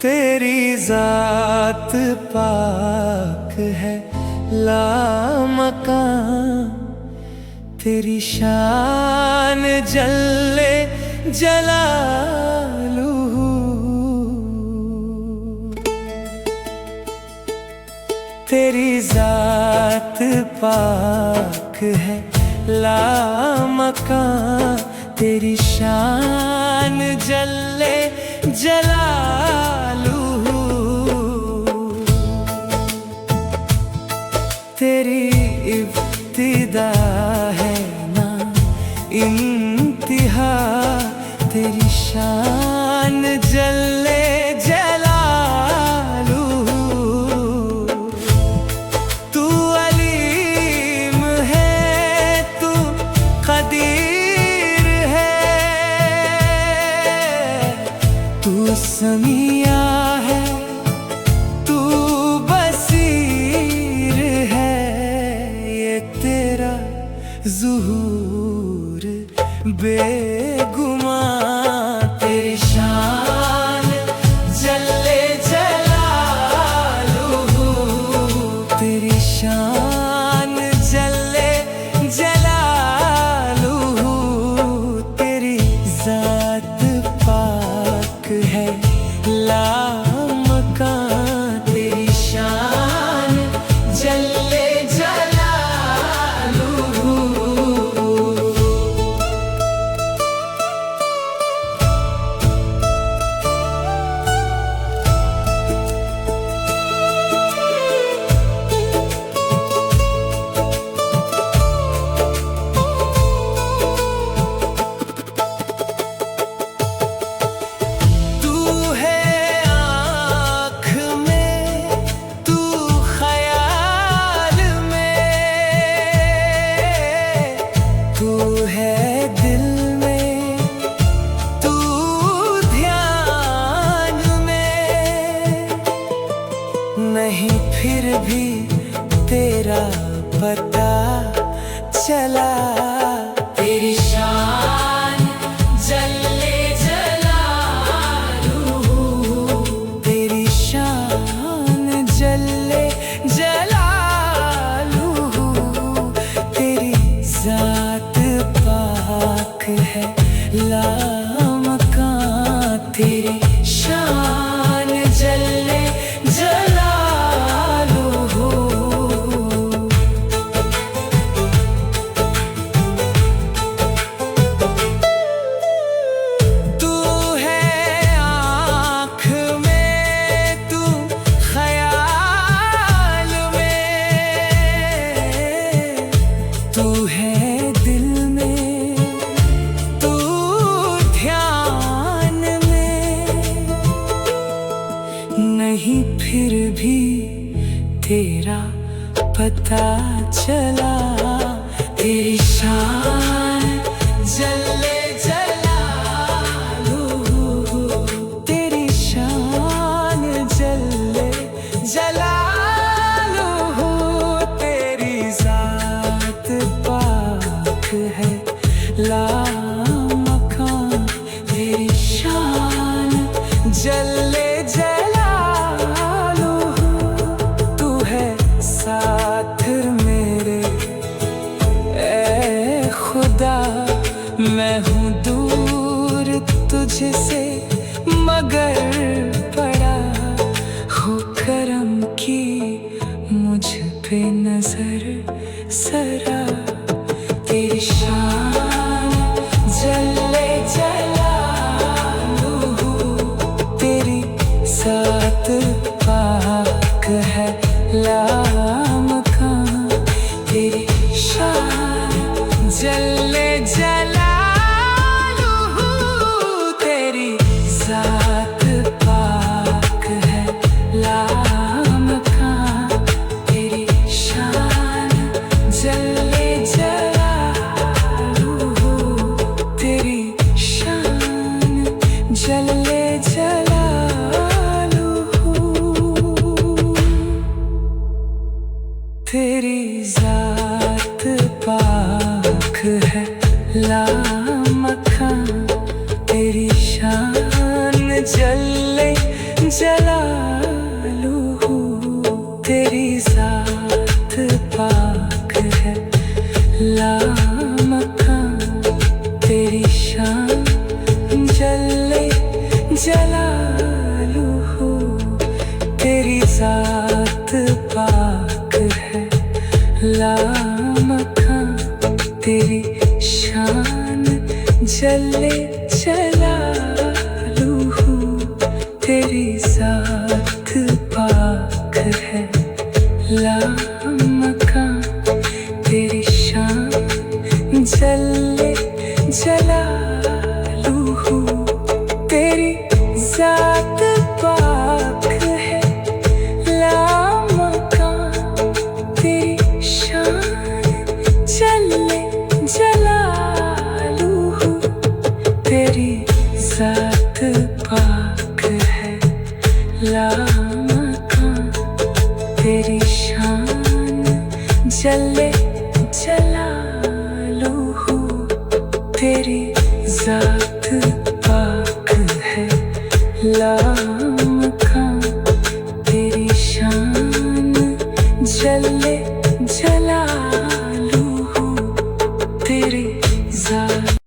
तेरी जात पाक है लामकान, तेरी शान जल्ले जलालुहू। तेरी जात पाक है लामकान, तेरी शान जल्ले जलालुहू। तेरी इब्तिदा है ना इंतिहा, तेरी शान जल्ले जलालुहू। तू अलीम है, तू कदीर है, तू समिया है, तू बसीर है। ये तेरा ज़ुहूर बेगुमां, तेरी शान जल्ले जलालुहू। तेरी शान जल्ले जलालुहू। तेरी ज़ात पाक है लामकान, तेरी शान जल्ले जलालुहू। नहीं फिर भी तेरा पता चला, तेरी शान जल्ले जलालुहू। तेरी शान जल्ले जलालुहू। तेरी ज़ात पाक है लामकान, तेरी शान जल्ले जलालुहू। तू है आँख में, तू ख्याल में, तू है दिल में, तू ध्यान में। नहीं फिर भी तेरा पता चला, तेरी शान जल्ले जलालुहू। तेरी शान जल्ले जलालुहू। तेरी ज़ात पाक है लामकान, तेरी शान जल्ले जलालुहू। तू है साथ मेरे ए खुदा, मैं हूँ दूर तुझसे मगर पड़ा हो करम की मुझ पे नजर सरा। तेरी शान जल्ले जलालुहू। तेरी ज़ात पाक है लामकान, तेरी शान जल्ले जलालुहू। तेरी ज़ात पाक है लामकान, तेरी शान जल्ले जलालुहू। तेरी शान जल्ले जलालुहू। तेरी ज़ात पाक है लामकान, तेरी जले जलालू तेरी ज़ात पाक है लामकान तेरी शान जले जलालू तेरी ज़ात पाक है लामकान तेरी शान जले जलालू तेरी ज़ात पाक है लामकान तेरी शान जले जलालू तेरी ज़ात पाक है लामकान तेरी शान जले जलालू तेरी ज़ात पाक है लामकान तेरी शान जले जलालू तेरी ज़ात पाक है